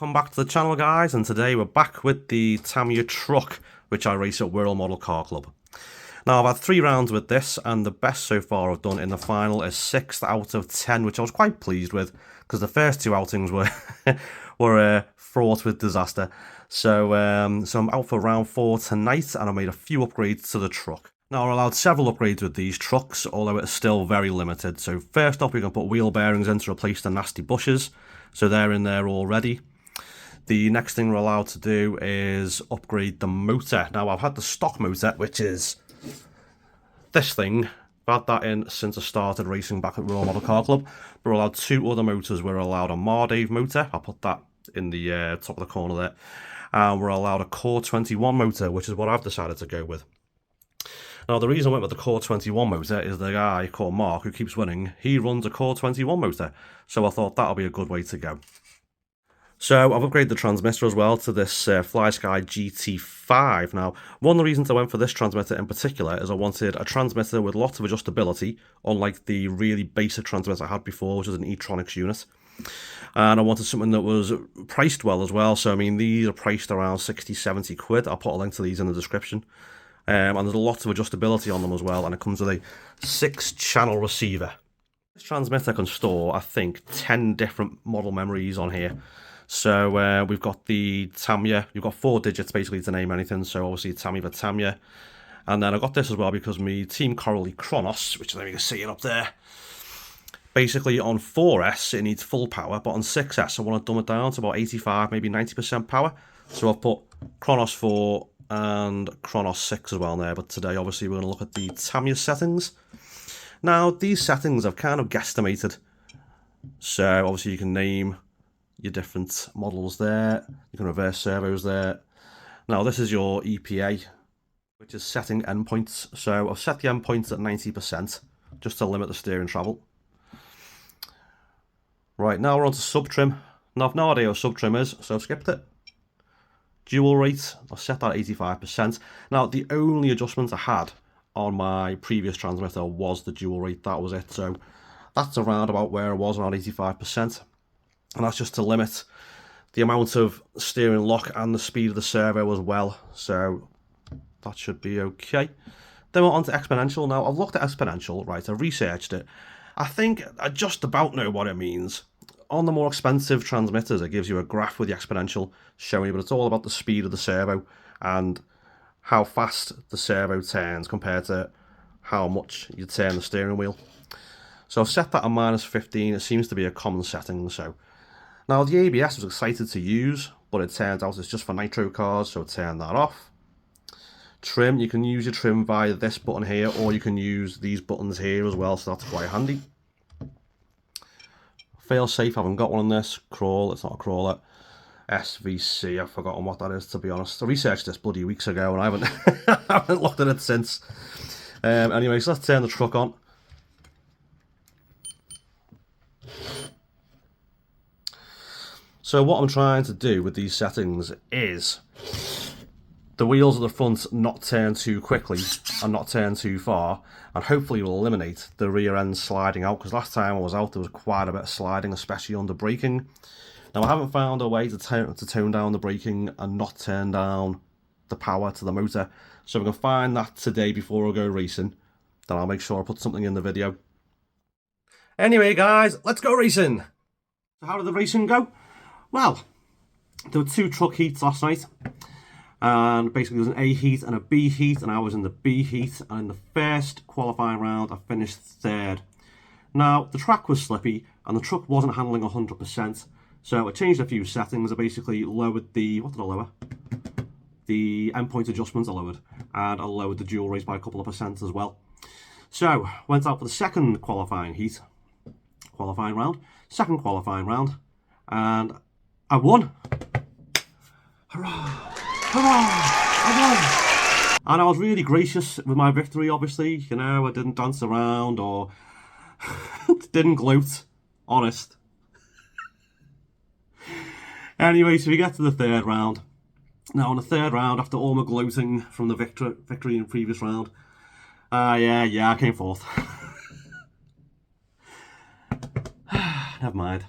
Welcome back to the channel, guys, and today we're back with the Tamiya truck, which I race at World Model Car Club. Now, I've had 3 rounds with this, and the best so far I've done in the final is 6th out of 10, which I was quite pleased with, because the first 2 outings were fraught with disaster. So I'm out for round 4 tonight, and I made a few upgrades to the truck. Now, we're allowed several upgrades with these trucks, although it's still very limited. So first off, we can put wheel bearings in to replace the nasty bushes, so they're in there already. The next thing we're allowed to do is upgrade the motor. Now, I've had the stock motor, which is this thing. I've had that in since I started racing back at World Model Car Club. We're allowed 2 other motors. We're allowed a Mardave motor. I'll put that in the top of the corner there. And we're allowed a Core 21 motor, which is what I've decided to go with. Now, the reason I went with the Core 21 motor is the guy called Mark, who keeps winning, he runs a Core 21 motor. So I thought that'll be a good way to go. So I've upgraded the transmitter as well to this Flysky GT5. Now, one of the reasons I went for this transmitter in particular is I wanted a transmitter with lots of adjustability, unlike the really basic transmitter I had before, which was an E-Tronics unit. And I wanted something that was priced well as well. So, I mean, these are priced around 60, 70 quid. I'll put a link to these in the description. And there's lots of adjustability on them as well. And it comes with a 6-channel receiver. This transmitter can store, I think, 10 different model memories on here. So we've got the Tamiya. You've got 4 digits basically to name anything. So obviously Tamiya. And then I got this as well because my Team Coralie Kronos, which there you can see it up there. Basically on 4S it needs full power, but on 6S I want to dumb it down to about 85, maybe 90% power. So I've put Kronos 4 and Kronos 6 as well there. But today obviously we're going to look at the Tamiya settings. Now these settings I've kind of guesstimated. So obviously you can name your different models there. You can reverse servos there. Now this is your EPA, which is setting endpoints. So I've set the endpoints at 90% just to limit the steering travel. Right, now we're on to sub-trim. Now I've no idea what sub-trim is, so I've skipped it. Dual rate, I've set that at 85%. Now the only adjustment I had on my previous transmitter was the dual rate, that was it. So that's around about where I was, around 85%. And that's just to limit the amount of steering lock and the speed of the servo as well. So that should be okay. Then we're on to exponential. Now, I've looked at exponential, right, I've researched it. I think I just about know what it means. On the more expensive transmitters, it gives you a graph with the exponential showing you, but it's all about the speed of the servo and how fast the servo turns compared to how much you turn the steering wheel. So I've set that at -15. It seems to be a common setting, so. Now, the ABS was excited to use, but it turns out it's just for nitro cars, so turn that off. Trim, you can use your trim via this button here, or you can use these buttons here as well, so that's quite handy. Fail safe, I haven't got one on this. Crawl, it's not a crawler. SVC, I've forgotten what that is, to be honest. I researched this bloody weeks ago, and I haven't, I haven't looked at it since. Anyway, so let's turn the truck on. So what I'm trying to do with these settings is the wheels at the front not turn too quickly and not turn too far, and hopefully will eliminate the rear end sliding out, because last time I was out there was quite a bit of sliding, especially under braking. Now I haven't found a way to tone down the braking and not turn down the power to the motor, so if I can find that today before I go racing, then I'll make sure I put something in the video. Anyway guys, let's go racing! So how did the racing go? Well, there were 2 truck heats last night, and basically there was an A heat and a B heat, and I was in the B heat, and in the first qualifying round I finished 3rd. Now, the track was slippy, and the truck wasn't handling 100%, so I changed a few settings. I basically lowered the, what did I lower? The endpoint adjustments I lowered, and I lowered the dual rate by a couple of percent as well. So, went out for the second qualifying round, and I won! Hurrah! Hurrah! I won! And I was really gracious with my victory, obviously. You know, I didn't dance around or didn't gloat. Honest. Anyway, so we get to the 3rd round. Now, in the 3rd round, after all my gloating from the victory in the previous round, yeah, I came 4th. Never mind.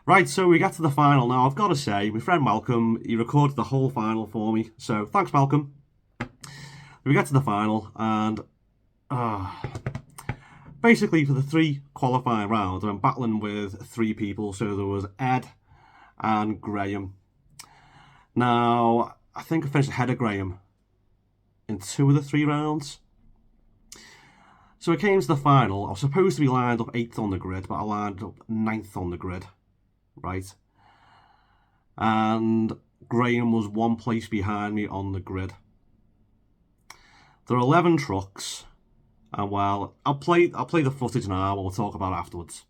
Right, so we get to the final now. I've got to say, my friend Malcolm, he recorded the whole final for me. So thanks, Malcolm. We get to the final, and basically for the 3 qualifying rounds, I'm battling with 3 people. So there was Ed and Graham. Now, I think I finished ahead of Graham in 2 of the 3 rounds. So it came to the final. I was supposed to be lined up 8th on the grid, but I lined up 9th on the grid. Right. And Graham was 1 place behind me on the grid. There are 11 trucks, and well, I'll play the footage now, and we'll talk about it afterwards.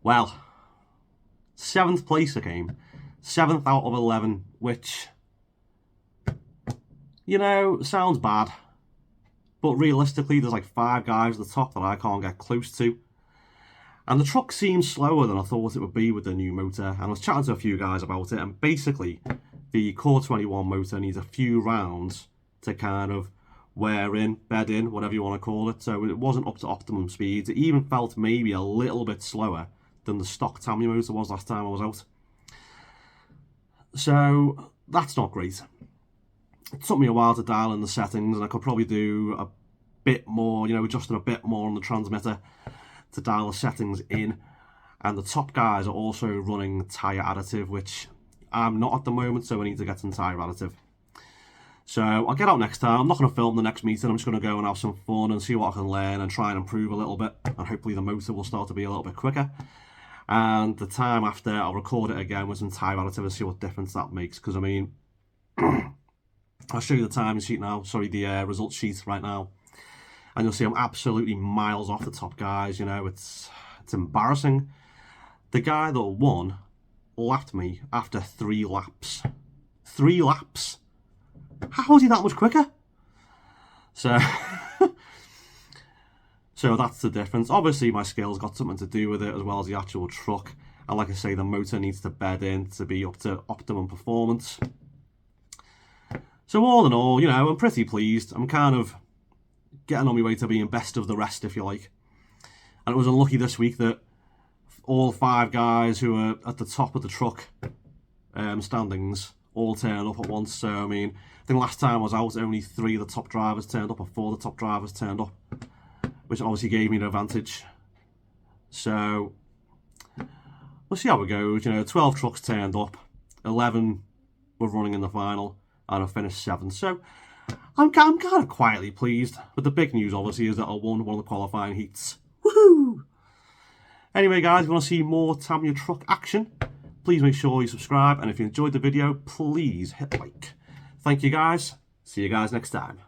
Well, 7th place I came. 7th out of 11, which, you know, sounds bad. But realistically, there's like 5 guys at the top that I can't get close to. And the truck seems slower than I thought it would be with the new motor. And I was chatting to a few guys about it, and basically, the Core 21 motor needs a few rounds to kind of wear in, bed in, whatever you want to call it. So it wasn't up to optimum speeds. It even felt maybe a little bit slower than the stock Tamiya motor was last time I was out. So that's not great. It took me a while to dial in the settings, and I could probably do a bit more, you know, adjusting a bit more on the transmitter to dial the settings in. And the top guys are also running tyre additive, which I'm not at the moment, so I need to get some tyre additive. So I'll get out next time. I'm not going to film the next meeting. I'm just going to go and have some fun and see what I can learn and try and improve a little bit. And hopefully the motor will start to be a little bit quicker. And the time after, I'll record it again with some tyre additive and see what difference that makes. Because, I mean, I'll show you the time sheet now. Sorry, the results sheet right now. And you'll see I'm absolutely miles off the top guys. You know, it's embarrassing. The guy that won lapped me after 3 laps. 3 laps? How is he that much quicker? So, so that's the difference. Obviously, my skills got something to do with it, as well as the actual truck. And like I say, the motor needs to bed in to be up to optimum performance. So all in all, you know, I'm pretty pleased. I'm kind of getting on my way to being best of the rest, if you like. And it was unlucky this week that all 5 guys who are at the top of the truck standings all turned up at once. So, I mean, I think last time I was out, only 3 of the top drivers turned up, or 4 of the top drivers turned up, which obviously gave me an advantage. So, we'll see how it goes. You know, 12 trucks turned up, 11 were running in the final, and I finished 7th. So, I'm kind of quietly pleased. But the big news, obviously, is that I won one of the qualifying heats. Woohoo! Anyway, guys, if you want to see more Tamiya truck action, please make sure you subscribe. And if you enjoyed the video, please hit like. Thank you, guys. See you guys next time.